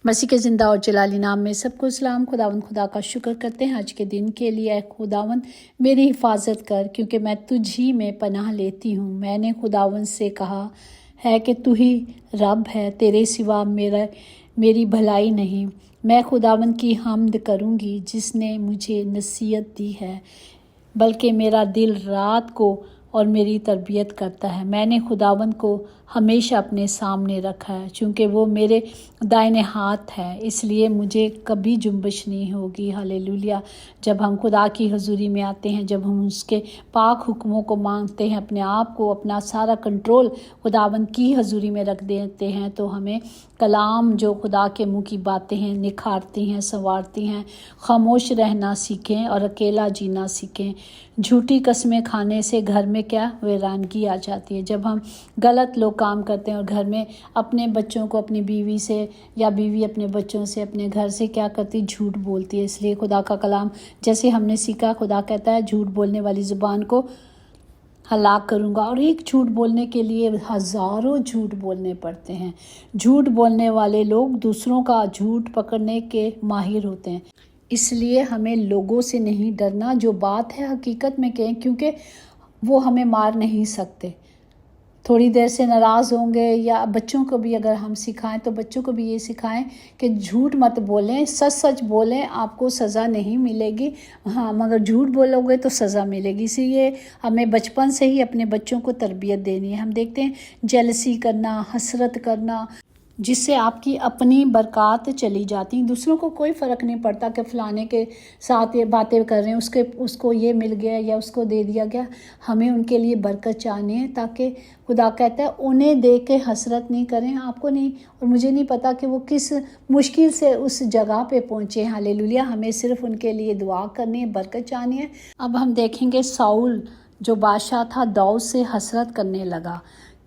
مسیح کے زندہ اور جلالی نام میں سب کو سلام۔ خداوند خدا کا شکر کرتے ہیں آج کے دن کے لیے۔ اے خداوند میری حفاظت کر، کیونکہ میں تجھ ہی میں پناہ لیتی ہوں۔ میں نے خداوند سے کہا ہے کہ تو ہی رب ہے، تیرے سوا میری بھلائی نہیں۔ میں خداوند کی حمد کروں گی جس نے مجھے نصیحت دی ہے، بلکہ میرا دل رات کو اور میری تربیت کرتا ہے۔ میں نے خداوند کو ہمیشہ اپنے سامنے رکھا ہے، چونکہ وہ میرے دائنے ہاتھ ہے، اس لیے مجھے کبھی جنبش نہیں ہوگی۔ ہالےلویہ۔ جب ہم خدا کی حضوری میں آتے ہیں، جب ہم اس کے پاک حکموں کو مانگتے ہیں، اپنے آپ کو، اپنا سارا کنٹرول خداوند کی حضوری میں رکھ دیتے ہیں، تو ہمیں کلام جو خدا کے منہ کی باتیں ہیں نکھارتی ہیں، سنوارتی ہیں۔ خاموش رہنا سیکھیں اور اکیلا جینا سیکھیں۔ جھوٹی قسمیں کھانے سے گھر میں کیا ویرانگی آ جاتی ہے۔ جب ہم غلط لوگ کام کرتے ہیں اور گھر میں اپنے بچوں کو اپنی بیوی سے یا بیوی اپنے بچوں سے، اپنے گھر سے کیا کرتی، جھوٹ بولتی ہے۔ اس لیے خدا کا کلام جیسے ہم نے سیکھا، خدا کہتا ہے جھوٹ بولنے والی زبان کو ہلاک کروں گا، اور ایک جھوٹ بولنے کے لیے ہزاروں جھوٹ بولنے پڑتے ہیں۔ جھوٹ بولنے والے لوگ دوسروں کا جھوٹ پکڑنے کے ماہر ہوتے ہیں۔ اس لیے ہمیں لوگوں سے نہیں ڈرنا، جو بات ہے حقیقت میں کہیں، کیونکہ وہ ہمیں مار نہیں سکتے۔ تھوڑی دیر سے ناراض ہوں گے، یا بچوں کو بھی اگر ہم سکھائیں تو بچوں کو بھی یہ سکھائیں کہ جھوٹ مت بولیں، سچ سچ بولیں، آپ کو سزا نہیں ملے گی، ہاں مگر جھوٹ بولو گے تو سزا ملے گی۔ اسی لیے ہمیں بچپن سے ہی اپنے بچوں کو تربیت دینی ہے۔ ہم دیکھتے ہیں جیلسی کرنا، حسرت کرنا، جس سے آپ کی اپنی برکات چلی جاتی ہیں۔ دوسروں کو کوئی فرق نہیں پڑتا کہ فلانے کے ساتھ یہ باتیں کر رہے ہیں، اس کو یہ مل گیا یا اس کو دے دیا گیا۔ ہمیں ان کے لیے برکت چاہنی ہے، تاکہ خدا کہتا ہے انہیں دیکھ کے حسرت نہیں کریں، آپ کو نہیں اور مجھے نہیں پتا کہ وہ کس مشکل سے اس جگہ پہ پہنچے۔ ہالےلویہ۔ ہمیں صرف ان کے لیے دعا کرنی ہے، برکت چاہنی ہے۔ اب ہم دیکھیں گے ساؤل جو بادشاہ تھا، داؤد سے حسرت کرنے لگا۔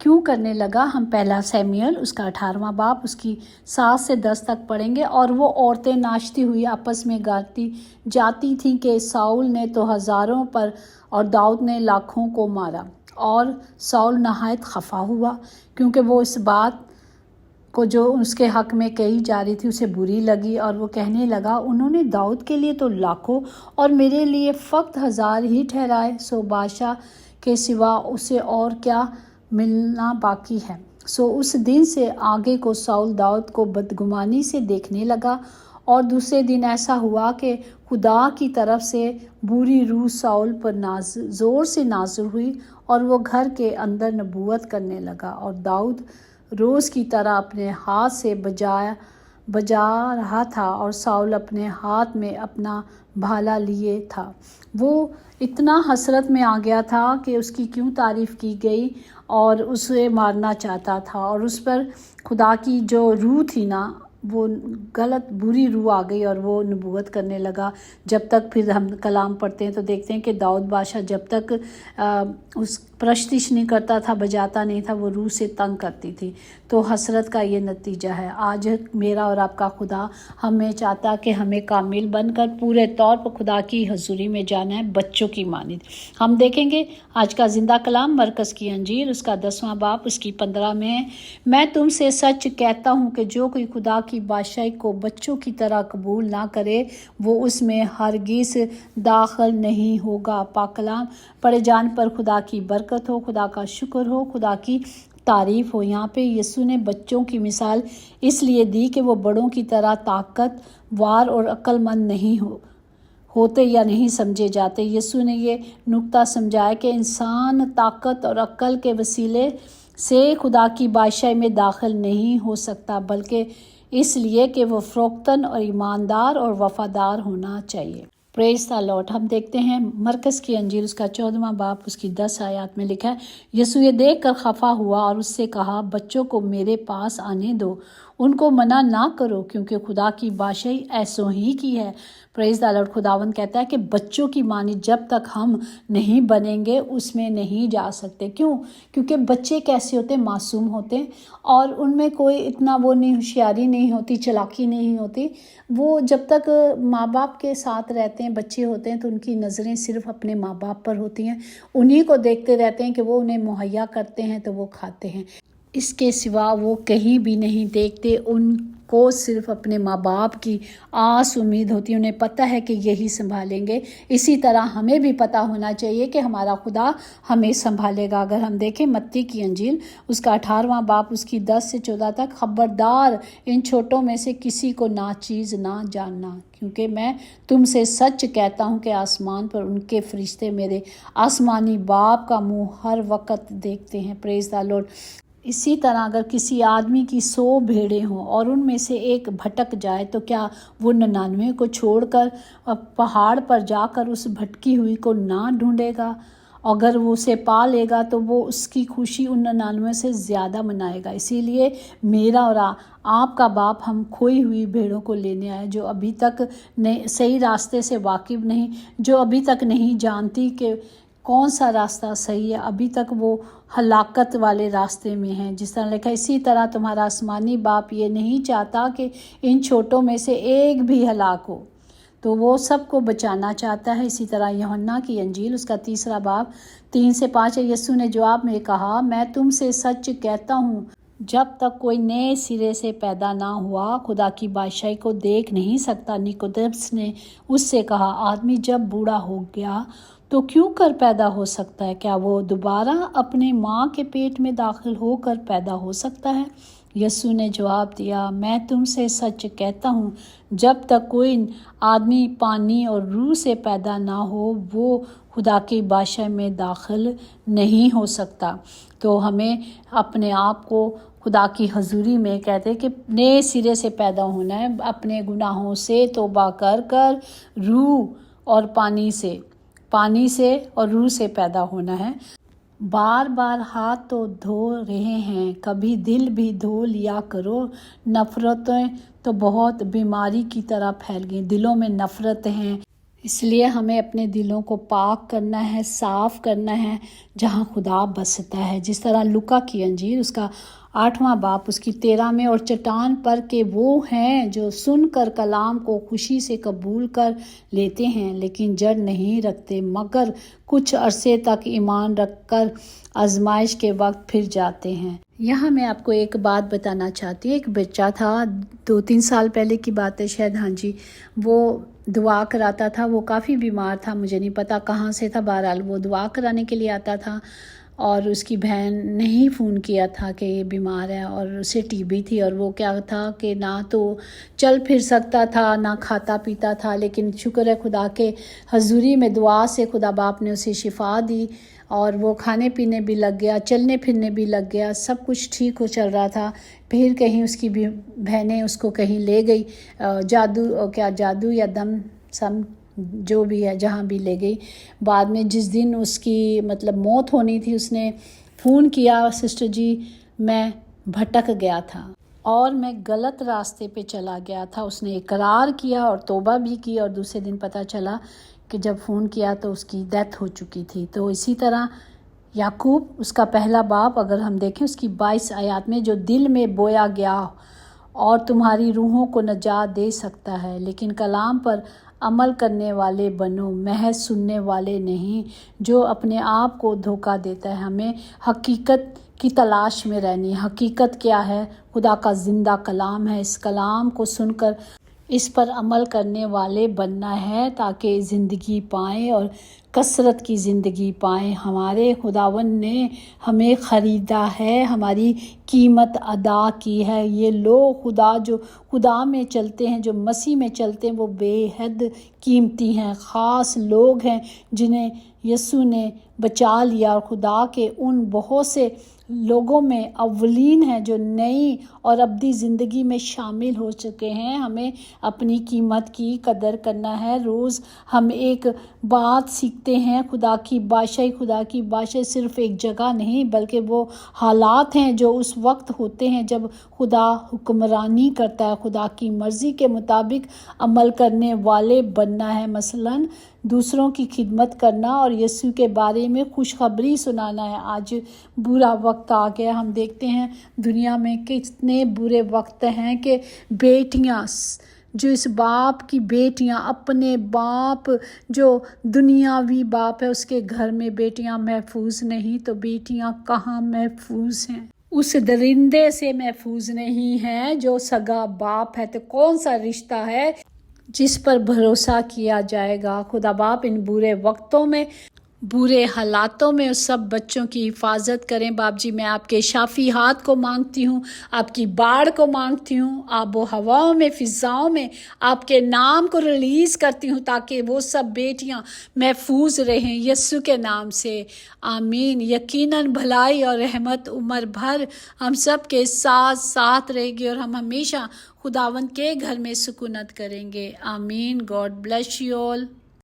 کیوں کرنے لگا؟ ہم پہلا سیموئیل اس کا 18واں باب اس کی 7 سے 10 تک پڑھیں گے۔ اور وہ عورتیں ناچتی ہوئی آپس میں گاتی جاتی تھیں کہ ساؤل نے تو ہزاروں پر اور داؤد نے لاکھوں کو مارا۔ اور ساؤل نہایت خفا ہوا، کیونکہ وہ اس بات کو جو اس کے حق میں کہی جا رہی تھی اسے بری لگی، اور وہ کہنے لگا انہوں نے داؤد کے لیے تو لاکھوں اور میرے لیے فقط 1000 ہی ٹھہرائے، سو بادشاہ کے سوا اسے اور کیا ملنا باقی ہے۔ سو اس دن سے آگے کو ساؤل داؤد کو بدگمانی سے دیکھنے لگا۔ اور دوسرے دن ایسا ہوا کہ خدا کی طرف سے بری روح ساؤل پر زور سے نازل ہوئی، اور وہ گھر کے اندر نبوت کرنے لگا، اور داؤد روز کی طرح اپنے ہاتھ سے بجا رہا تھا، اور ساؤل اپنے ہاتھ میں اپنا بھالا لیے تھا۔ وہ اتنا حسرت میں آ گیا تھا کہ اس کی کیوں تعریف کی گئی، اور اسے مارنا چاہتا تھا، اور اس پر خدا کی جو روح تھی نا، وہ غلط بری روح آ گئی، اور وہ نبوت کرنے لگا۔ جب تک پھر ہم کلام پڑھتے ہیں تو دیکھتے ہیں کہ داؤد بادشاہ جب تک اس پرستش نہیں کرتا تھا، بجاتا نہیں تھا، وہ روح سے تنگ کرتی تھی۔ تو حسرت کا یہ نتیجہ ہے۔ آج میرا اور آپ کا خدا ہمیں چاہتا کہ ہمیں کامل بن کر پورے طور پر خدا کی حضوری میں جانا ہے، بچوں کی مانند۔ ہم دیکھیں گے آج کا زندہ کلام مرکز کی انجیل اس کا 10واں باب اس کی 15 میں ہے۔ میں تم سے سچ کہتا ہوں کہ جو کوئی خدا کی بادشاہی کو بچوں کی طرح قبول نہ کرے، وہ اس میں ہرگز داخل نہیں ہوگا۔ پاک کلام پڑھے جان پر خدا کی برکت ہو، خدا کا شکر ہو، خدا کی تعریف ہو۔ یہاں پہ یسوع نے بچوں کی مثال اس لیے دی کہ وہ بڑوں کی طرح طاقتور اور عقل مند نہیں ہوتے یا نہیں سمجھے جاتے۔ یسوع نے یہ نکتہ سمجھایا کہ انسان طاقت اور عقل کے وسیلے سے خدا کی بادشاہی میں داخل نہیں ہو سکتا، بلکہ اس لیے کہ وہ فروختن اور ایماندار اور وفادار ہونا چاہیے۔ پریز دی لارڈ۔ ہم دیکھتے ہیں مرکز کی انجیل اس کا 14واں باب اس کی 10 آیات میں لکھا ہے، یسوع یہ دیکھ کر خفا ہوا اور اس سے کہا، بچوں کو میرے پاس آنے دو، ان کو منع نہ کرو، کیونکہ خدا کی بادشاہی ایسوں ہی کی ہے۔ پریز دی لارڈ۔ خداوند کہتا ہے کہ بچوں کی مانی جب تک ہم نہیں بنیں گے اس میں نہیں جا سکتے۔ کیوں؟ کیونکہ بچے کیسے ہوتے ہیں؟ معصوم ہوتے ہیں، اور ان میں کوئی اتنا وہ نہیں، ہوشیاری نہیں ہوتی، چلاکی نہیں ہوتی۔ وہ جب تک ماں باپ کے ساتھ رہتے ہیں، بچے ہوتے ہیں، تو ان کی نظریں صرف اپنے ماں باپ پر ہوتی ہیں، انہی کو دیکھتے رہتے ہیں کہ وہ انہیں مہیا کرتے ہیں تو وہ کھاتے ہیں۔ اس کے سوا وہ کہیں بھی نہیں دیکھتے، ان کو صرف اپنے ماں باپ کی آس امید ہوتی ہے، انہیں پتہ ہے کہ یہی سنبھالیں گے۔ اسی طرح ہمیں بھی پتہ ہونا چاہیے کہ ہمارا خدا ہمیں سنبھالے گا۔ اگر ہم دیکھیں متی کی انجیل اس کا 18واں باب اس کی 10 سے 14 تک، خبردار ان چھوٹوں میں سے کسی کو ناچیز نہ جاننا، کیونکہ میں تم سے سچ کہتا ہوں کہ آسمان پر ان کے فرشتے میرے آسمانی باپ کا منہ ہر وقت دیکھتے ہیں۔ پریز دی لارڈ۔ اسی طرح اگر کسی آدمی کی 100 بھیڑیں ہوں اور ان میں سے ایک بھٹک جائے تو کیا وہ 99 کو چھوڑ کر پہاڑ پر جا کر اس بھٹکی ہوئی کو نہ ڈھونڈے گا؟ اگر وہ اسے پا لے گا تو وہ اس کی خوشی ان 99 سے زیادہ منائے گا۔ اسی لیے میرا اور آپ کا باپ ہم کھوئی ہوئی بھیڑوں کو لینے آئے، جو ابھی تک صحیح راستے سے واقف نہیں، جو ابھی تک نہیں جانتی کہ کون سا راستہ صحیح ہے، ابھی تک وہ ہلاکت والے راستے میں ہیں۔ جس طرح لکھا، اسی طرح تمہارا آسمانی باپ یہ نہیں چاہتا کہ ان چھوٹوں میں سے ایک بھی ہلاک ہو، تو وہ سب کو بچانا چاہتا ہے۔ اسی طرح یوحنا کی انجیل اس کا 3 باب 3 سے 5 ہے۔ یسوع نے جواب میں کہا، میں تم سے سچ کہتا ہوں، جب تک کوئی نئے سرے سے پیدا نہ ہوا خدا کی بادشاہی کو دیکھ نہیں سکتا۔ نیقودیمس نے اس سے کہا، آدمی جب بوڑھا ہو گیا تو کیوں کر پیدا ہو سکتا ہے؟ کیا وہ دوبارہ اپنے ماں کے پیٹ میں داخل ہو کر پیدا ہو سکتا ہے؟ یسوع نے جواب دیا، میں تم سے سچ کہتا ہوں، جب تک کوئی آدمی پانی اور روح سے پیدا نہ ہو وہ خدا کی بادشاہی میں داخل نہیں ہو سکتا۔ تو ہمیں اپنے آپ کو خدا کی حضوری میں کہتے ہیں کہ نئے سرے سے پیدا ہونا ہے، اپنے گناہوں سے توبہ کر کر روح اور پانی سے اور روح سے پیدا ہونا ہے۔ بار بار ہاتھ تو دھو رہے ہیں، کبھی دل بھی دھو لیا کرو۔ نفرتیں تو بہت بیماری کی طرح پھیل گئی، دلوں میں نفرت ہیں، اس لیے ہمیں اپنے دلوں کو پاک کرنا ہے، صاف کرنا ہے، جہاں خدا بستا ہے۔ جس طرح لوکا کی انجیل اس کا 8واں باب اس کی 13 میں، اور چٹان پر کے وہ ہیں جو سن کر کلام کو خوشی سے قبول کر لیتے ہیں لیکن جڑ نہیں رکھتے، مگر کچھ عرصے تک ایمان رکھ کر آزمائش کے وقت پھر جاتے ہیں۔ یہاں میں آپ کو ایک بات بتانا چاہتی ہوں۔ ایک بچہ تھا، 2-3 سال پہلے کی بات ہے شاید، ہاں جی، وہ دعا کراتا تھا، وہ کافی بیمار تھا، مجھے نہیں پتا کہاں سے تھا، بہرحال وہ دعا کرانے کے لیے آتا تھا، اور اس کی بہن نے ہی فون کیا تھا کہ یہ بیمار ہے، اور اسے ٹی بی تھی، اور وہ کیا تھا کہ نہ تو چل پھر سکتا تھا نہ کھاتا پیتا تھا، لیکن شکر ہے خدا کے حضوری میں دعا سے خدا باپ نے اسے شفا دی، اور وہ کھانے پینے بھی لگ گیا، چلنے پھرنے بھی لگ گیا، سب کچھ ٹھیک ہو چل رہا تھا۔ پھر کہیں اس کی بہنیں اس کو کہیں لے گئی، جادو یا دم سم جو بھی ہے، جہاں بھی لے گئی۔ بعد میں جس دن اس کی موت ہونی تھی، اس نے فون کیا، سسٹر جی میں بھٹک گیا تھا اور میں غلط راستے پہ چلا گیا تھا۔ اس نے اقرار کیا اور توبہ بھی کی، اور دوسرے دن پتہ چلا کہ جب فون کیا تو اس کی ڈیتھ ہو چکی تھی۔ تو اسی طرح یعقوب اس کا 1 باب اگر ہم دیکھیں اس کی 22 آیات میں، جو دل میں بویا گیا اور تمہاری روحوں کو نجات دے سکتا ہے، لیکن کلام پر عمل کرنے والے بنو، محض سننے والے نہیں جو اپنے آپ کو دھوکہ دیتا ہے۔ ہمیں حقیقت کی تلاش میں رہنی ہے۔ حقیقت کیا ہے؟ خدا کا زندہ کلام ہے۔ اس کلام کو سن کر اس پر عمل کرنے والے بننا ہے تاکہ زندگی پائیں اور کثرت کی زندگی پائیں۔ ہمارے خداوند نے ہمیں خریدا ہے، ہماری قیمت ادا کی ہے۔ یہ لوگ جو خدا میں چلتے ہیں، جو مسیح میں چلتے ہیں، وہ بے حد قیمتی ہیں، خاص لوگ ہیں جنہیں یسوع نے بچا لیا، اور خدا کے ان بہت سے لوگوں میں اولین ہیں جو نئی اور ابدی زندگی میں شامل ہو چکے ہیں۔ ہمیں اپنی قیمت کی قدر کرنا ہے۔ روز ہم ایک بات سیکھتے ہیں، خدا کی بادشاہی صرف ایک جگہ نہیں بلکہ وہ حالات ہیں جو اس وقت ہوتے ہیں جب خدا حکمرانی کرتا ہے۔ خدا کی مرضی کے مطابق عمل کرنے والے بننا ہے، مثلاً دوسروں کی خدمت کرنا اور یسوع کے بارے میں خوشخبری سنانا ہے۔ آج برا وقت آ گیا، ہم دیکھتے ہیں دنیا میں کتنے برے وقت ہیں کہ بیٹیاں، جو اس باپ کی بیٹیاں، اپنے باپ جو دنیاوی باپ ہے اس کے گھر میں بیٹیاں محفوظ نہیں، تو بیٹیاں کہاں محفوظ ہیں؟ اس درندے سے محفوظ نہیں ہے جو سگا باپ ہے، تو کون سا رشتہ ہے جس پر بھروسہ کیا جائے گا؟ خدا باپ ان برے وقتوں میں، برے حالاتوں میں اس سب بچوں کی حفاظت کریں۔ باپ جی میں آپ کے شافی ہاتھ کو مانگتی ہوں، آپ کی باڑ کو مانگتی ہوں، آب و ہواؤں میں، فضاؤں میں آپ کے نام کو ریلیز کرتی ہوں تاکہ وہ سب بیٹیاں محفوظ رہیں یسوع کے نام سے، آمین۔ یقیناً بھلائی اور رحمت عمر بھر ہم سب کے ساتھ رہے گی اور ہم ہمیشہ خداوند کے گھر میں سکونت کریں گے، آمین۔ God bless you all.